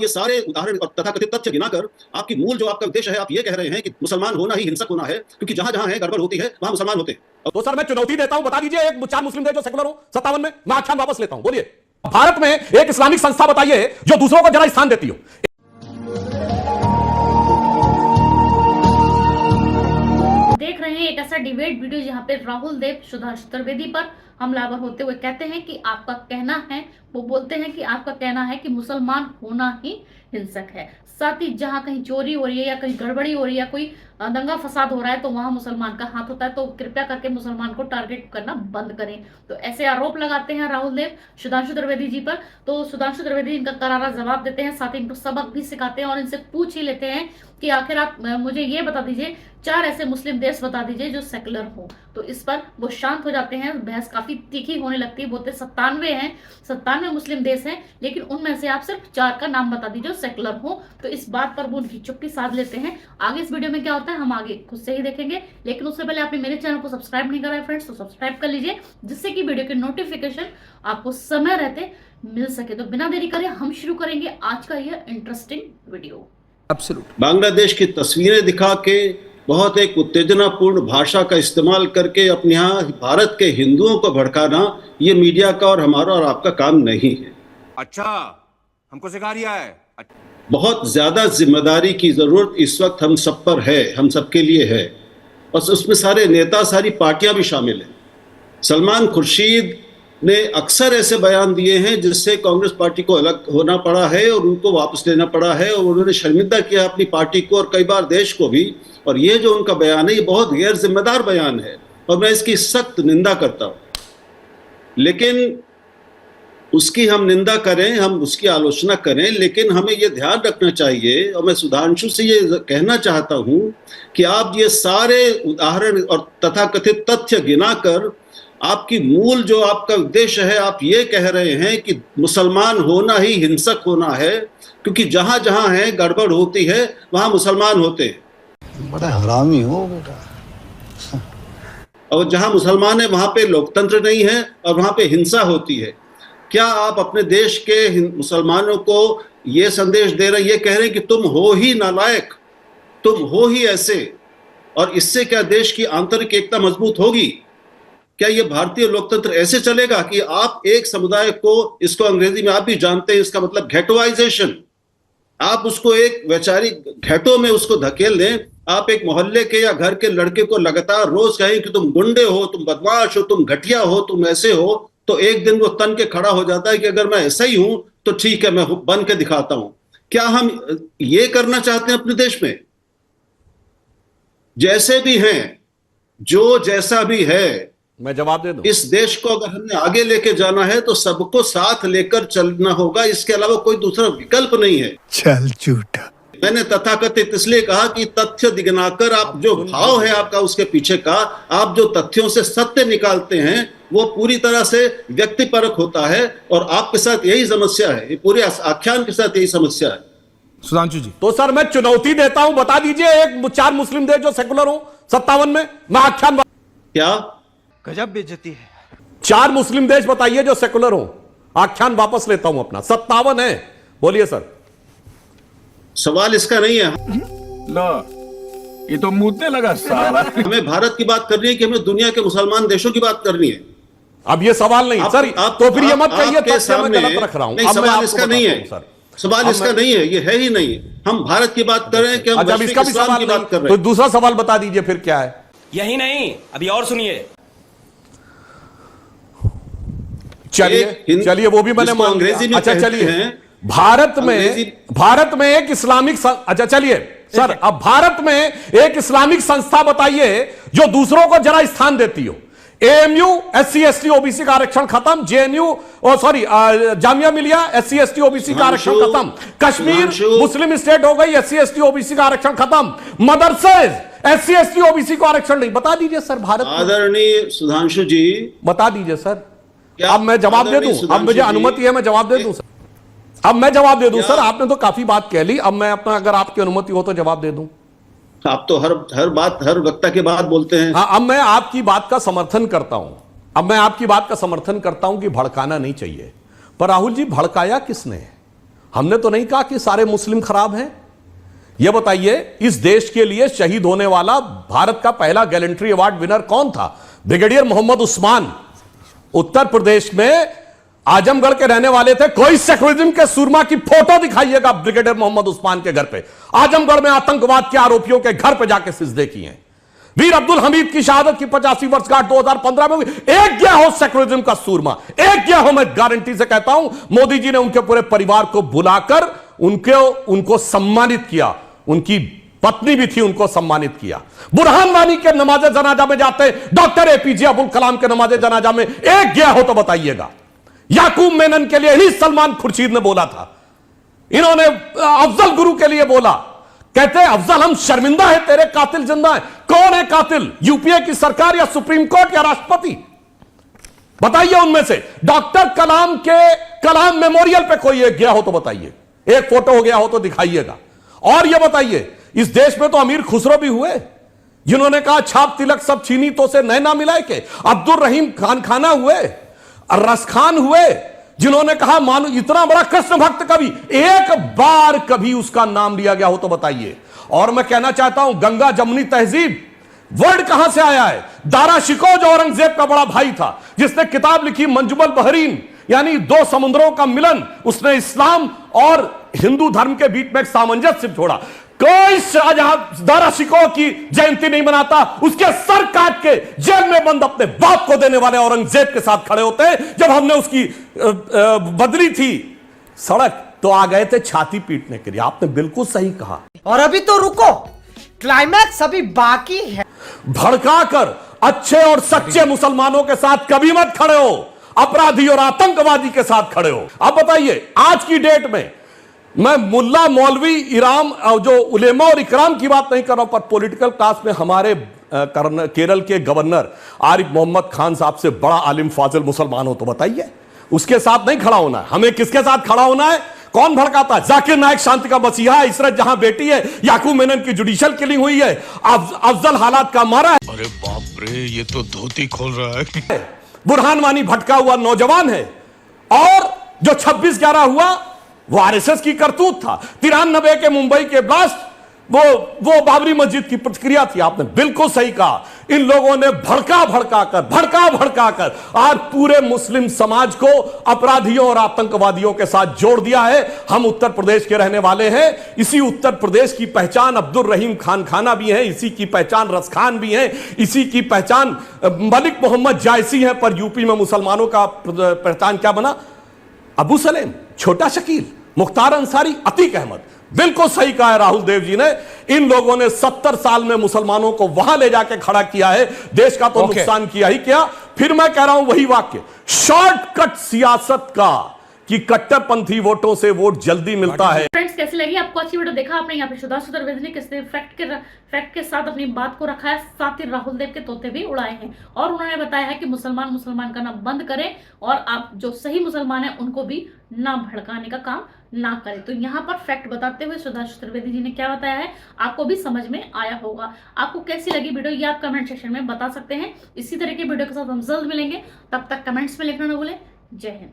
ये सारे उदाहरण और तथाकथित तथ्य गिनाकर आपकी मूल जो आपका उद्देश्य है, आप ये कह रहे हैं कि मुसलमान होना ही हिंसक होना है, क्योंकि जहां जहां है गड़बड़ होती है वहां मुसलमान होते हैं। तो सर मैं चुनौती देता हूं, बता दीजिए एक 4 मुस्लिम देश जो सेकुलर हो 57 में, मैं आख्यान वापस लेता हूं। बोलिए, भारत में एक इस्लामिक संस्था बताइए जो दूसरों को जरा स्थान देती हो। देख रहे हैं एक ऐसा डिबेट वीडियो जहां पे राहुल देव सुधांशु त्रिवेदी पर हमलावर होते हुए कहते हैं कि आपका कहना है, वो बोलते हैं कि आपका कहना है कि मुसलमान होना ही हिंसक है। साथ ही जहां कहीं चोरी हो रही है या कहीं गड़बड़ी हो रही है, कोई दंगा फसाद हो रहा है, तो वहां मुसलमान का हाथ होता है। तो कृपया करके मुसलमान को टारगेट करना बंद करें। तो ऐसे आरोप लगाते हैं राहुल देव सुधांशु त्रिवेदी जी पर। तो सुधांशु त्रिवेदी इनका करारा जवाब देते हैं, साथ ही इनको सबक भी सिखाते हैं और इनसे पूछ ही लेते हैं कि आखिर आप मुझे ये बता दीजिए 4 ऐसे मुस्लिम देश बता दीजिए जो सेकुलर हो। तो इस पर वो शांत हो जाते हैं, बहस काफी तीखी होने लगती है। बोलते 97 हैं, 97 मुस्लिम देश हैं, लेकिन उनमें से आप सिर्फ 4 का नाम बता दीजिए जो सेकुलर हो। तो इस बात पर वो उनकी चुप्पी साध लेते हैं। आगे इस वीडियो में क्या होता है हम आगे खुद से ही देखेंगे, लेकिन उससे पहले आपने मेरे चैनल को सब्सक्राइब नहीं करा है फ्रेंड्स, तो सब्सक्राइब कर लीजिए जिससे कि वीडियो के नोटिफिकेशन आपको समय रहते मिल सके। तो बिना देरी करे हम शुरू करेंगे आज का यह इंटरेस्टिंग वीडियो। बांग्लादेश की तस्वीरें दिखा के बहुत एक उत्तेजनापूर्ण भाषा का इस्तेमाल करके अपने यहाँ भारत के हिंदुओं को भड़काना, ये मीडिया का और हमारा और आपका काम नहीं है। अच्छा, हमको सिखा रिया है। बहुत ज्यादा जिम्मेदारी की जरूरत इस वक्त हम सब पर है, हम सबके लिए है, और उसमें सारे नेता, सारी पार्टियां भी शामिल हैं। सलमान खुर्शीद ने अक्सर ऐसे बयान दिए हैं जिससे कांग्रेस पार्टी को अलग होना पड़ा है और उनको वापस लेना पड़ा है, और उन्होंने शर्मिंदा किया अपनी पार्टी को और कई बार देश को भी। और ये जो उनका बयान है ये बहुत गैर जिम्मेदार बयान है और मैं इसकी सख्त निंदा करता हूँ। लेकिन उसकी हम निंदा करें, हम उसकी आलोचना करें, लेकिन हमें ये ध्यान रखना चाहिए, और मैं सुधांशु से ये कहना चाहता हूँ कि आप ये सारे उदाहरण और तथाकथित तथ्य गिनाकर आपकी मूल जो आपका उद्देश्य है, आप ये कह रहे हैं कि मुसलमान होना ही हिंसक होना है, क्योंकि जहां जहां है गड़बड़ होती है वहां मुसलमान होते हैं। बड़ा हरामी हो बेटा। और जहां मुसलमान है वहां पे लोकतंत्र नहीं है और वहां पे हिंसा होती है। क्या आप अपने देश के मुसलमानों को ये संदेश दे रहे, ये कह रहे हैं कि तुम हो ही नालायक, तुम हो ही ऐसे, और इससे क्या देश की आंतरिक एकता मजबूत होगी? क्या ये भारतीय लोकतंत्र ऐसे चलेगा कि आप एक समुदाय को, इसको अंग्रेजी में आप भी जानते हैं, इसका मतलब घेटोइजेशन, आप उसको एक वैचारिक घेटो में उसको धकेल दें। आप एक मोहल्ले के या घर के लड़के को लगातार रोज कहें कि तुम गुंडे हो, तुम बदमाश हो, तुम घटिया हो, तुम ऐसे हो, तो एक दिन वो तन के खड़ा हो जाता है कि अगर मैं ऐसा ही हूं तो ठीक है, मैं बन के दिखाता हूं। क्या हम ये करना चाहते हैं अपने देश में? जैसे भी हैं, जो जैसा भी है, मैं जवाब दे दूं। इस देश को अगर हमने आगे लेके जाना है तो सबको साथ लेकर चलना होगा, इसके अलावा कोई दूसरा विकल्प नहीं है। चल झूठा। मैंने तथाकथित इसलिए कहा कि तथ्य दिखनाकर आप जो भाव है आपका उसके पीछे का, आप जो तथ्यों से सत्य निकालते हैं वो पूरी तरह से व्यक्तिपरक होता है, और आपके साथ यही समस्या है, ये पूरे आख्यान के साथ यही समस्या है। सुधांशु जी, तो सर मैं चुनौती देता हूं, बता दीजिए एक 4 मुस्लिम देश जो सेकुलर हो 57 में, मैं आख्यान क्या गजब बेइज्जती है। 4 मुस्लिम देश बताइए जो सेकुलर हो। आख्यान वापस लेता हूं अपना, 57 है। बोलिए सर। सवाल इसका नहीं है। लो, ये तो मूतने लगा साला। हमें भारत की बात करनी है कि हमें दुनिया के मुसलमान देशों की बात करनी है। अब ये सवाल नहीं सर, तो फिर ये मत कहिए तथ्य मैं गलत रख रहा हूं। नहीं, सवाल इसका नहीं है सर, सवाल इसका नहीं है, ये है ही नहीं। हम भारत की बात कर रहे हैं कि हम जब इसका भी सवाल की बात कर रहे तो हैं। दूसरा सवाल बता दीजिए फिर क्या है। यही नहीं, अभी और सुनिए। चलिए वो भी मैंने मान लिया। अंग्रेजी में अच्छा चलिए, भारत में एक इस्लामिक, अच्छा चलिए सर, अब भारत में एक इस्लामिक संस्था बताइए जो दूसरों को जरा स्थान देती हो। एएमयू SC ST OBC का आरक्षण खत्म, JNU Jamia Millia SC ST OBC का आरक्षण खत्म, कश्मीर मुस्लिम स्टेट हो गई, SC ST OBC का आरक्षण खत्म, मदरसे SC ST OBC को आरक्षण नहीं। बता दीजिए सर, भारत आदरणीय सुधांशु जी, बता दीजिए सर। अब मैं जवाब दे दूं, अब मुझे अनुमति है मैं जवाब दे दूं सर। अब मैं जवाब दे दूं सर, आपने तो काफी बात कह ली, अब मैं अपना, अगर आपकी अनुमति हो तो जवाब दे दूं। आप तो हर बात, हर वक्ता के बाद बोलते हैं। हाँ, अब मैं आपकी बात का समर्थन करता हूं, अब मैं आपकी बात का समर्थन करता हूं कि भड़काना नहीं चाहिए, पर राहुल जी भड़काया किसने? हमने तो नहीं कहा कि सारे मुस्लिम खराब हैं। यह बताइए, इस देश के लिए शहीद होने वाला भारत का पहला गैलेंट्री अवार्ड विनर कौन था? ब्रिगेडियर मोहम्मद उस्मान। उत्तर प्रदेश में आजमगढ़ के रहने वाले थे। कोई सेक्युलरिज्म के सूरमा की फोटो दिखाइएगा ब्रिगेडियर मोहम्मद उस्मान के घर पे। आजमगढ़ में आतंकवाद के आरोपियों के घर पे जाके सिजदे किए हैं। वीर अब्दुल हमीद की शहादत की 85वीं वर्षगांठ 2015 में हुई। एक गया हो सेक्युलरिज्म का सूरमा, एक गया हो। मैं गारंटी से कहता हूं, मोदी जी ने उनके पूरे परिवार को बुलाकर उनको सम्मानित किया। उनकी पत्नी भी थी, उनको सम्मानित किया। बुरहान वानी के नमाज जनाजा में जाते, डॉक्टर एपीजे अब्दुल कलाम के नमाज जनाजा में एक गया हो तो बताइएगा। याकूब मेनन के लिए ही सलमान खुर्शीद ने बोला था। इन्होंने अफजल गुरु के लिए बोला, कहते हैं अफजल हम शर्मिंदा है, तेरे कातिल जिंदा है। कौन है कातिल? यूपीए की सरकार या सुप्रीम कोर्ट या राष्ट्रपति? बताइए उनमें से। डॉक्टर कलाम के कलाम मेमोरियल पे कोई एक गया हो तो बताइए, एक फोटो हो गया हो तो दिखाइएगा। और यह बताइए, इस देश में तो अमीर खुसरो भी हुए जिन्होंने कहा छाप तिलक सब छीनी तो से नैना मिलाए के। अब्दुल रहीम खान खाना हुए, रस खान हुए, जिन्होंने कहा मानो इतना बड़ा कृष्ण भक्त कवि, एक बार कभी उसका नाम लिया गया हो तो बताइए। और मैं कहना चाहता हूं, गंगा जमुनी तहजीब वर्ड कहां से आया है? दारा शिकोह जो औरंगजेब का बड़ा भाई था, जिसने किताब लिखी मंजुमल बहरीन, यानी दो समुद्रों का मिलन। उसने इस्लाम और हिंदू धर्म के बीच में एक सामंजस्य छोड़ा। कोई शाहजहां दारा शिकोह की जयंती नहीं मनाता, उसके सर काट के जेल में बंद अपने बाप को देने वाले औरंगजेब के साथ खड़े होते हैं। जब हमने उसकी बदली थी सड़क, तो आ गए थे छाती पीटने के लिए। आपने बिल्कुल सही कहा। और अभी तो रुको, क्लाइमैक्स अभी बाकी है। भड़काकर अच्छे और सच्चे मुसलमानों के साथ कभी मत खड़े हो, अपराधी और आतंकवादी के साथ खड़े हो। अब बताइए, आज की डेट में मैं मुल्ला मौलवी इराम जो उलेमा और इकराम की बात नहीं कर रहा हूं, पर पॉलिटिकल क्लास में हमारे केरल के गवर्नर आरिफ मोहम्मद खान साहब से बड़ा आलिम फाजिल मुसलमान हो तो बताइए, उसके साथ नहीं खड़ा होना है। हमें किसके साथ खड़ा होना है? कौन भड़काता है? जाकिर नायक शांति का मसीहा है, इशरत जहां बेटी है, याकूब मेनन की जुडिशियल किलिंग हुई है, अफजल हालात का मारा है। अरे बाप रे, ये तो धोती खोल रहा है। बुरहान वानी भटका हुआ नौजवान है। और जो 26/11 हुआ वो आरएसएस की करतूत था। 93 के मुंबई के ब्लास्ट वो बाबरी मस्जिद की प्रतिक्रिया थी। आपने बिल्कुल सही कहा। इन लोगों ने भड़का कर आज पूरे मुस्लिम समाज को अपराधियों और आतंकवादियों के साथ जोड़ दिया है। हम उत्तर प्रदेश के रहने वाले हैं। इसी उत्तर प्रदेश की पहचान अब्दुल रहीम खान खाना भी है, इसी की पहचान रस खान भी है, इसी की पहचान मलिक मोहम्मद जायसी है। पर यूपी में मुसलमानों का पहचान क्या बना? अबू सलेम, छोटा शकील, मुख्तार अंसारी, अतीक अहमद। बिल्कुल सही कहा है राहुल देव जी ने। इन लोगों ने 70 साल में मुसलमानों को वहां ले जाके खड़ा किया है। देश का तो नुकसान किया ही क्या। फिर मैं कह रहा हूं वही वाक्य, शॉर्टकट सियासत का, कि कट्टरपंथी वोटों से वोट जल्दी मिलता है। फ्रेंड्स, कैसी लगी आपको अच्छी वीडियो? देखा आपने यहाँ पे सुधांशु चतुर्वेदी ने किस फैक्ट के साथ अपनी बात को रखा है, साथ ही राहुल देव के तोते भी उड़ाए हैं। और उन्होंने बताया है कि मुसलमान करना बंद करें और आप जो सही मुसलमान है उनको भी ना भड़काने का काम ना करें। तो यहाँ पर फैक्ट बताते हुए सुधांशु चतुर्वेदी जी ने क्या बताया है, आपको भी समझ में आया होगा। आपको कैसी लगी वीडियो ये आप कमेंट सेक्शन में बता सकते हैं। इसी तरह की वीडियो के साथ हम जल्द मिलेंगे, तब तक कमेंट्स में लिखना ना भूलें। जय हिंद।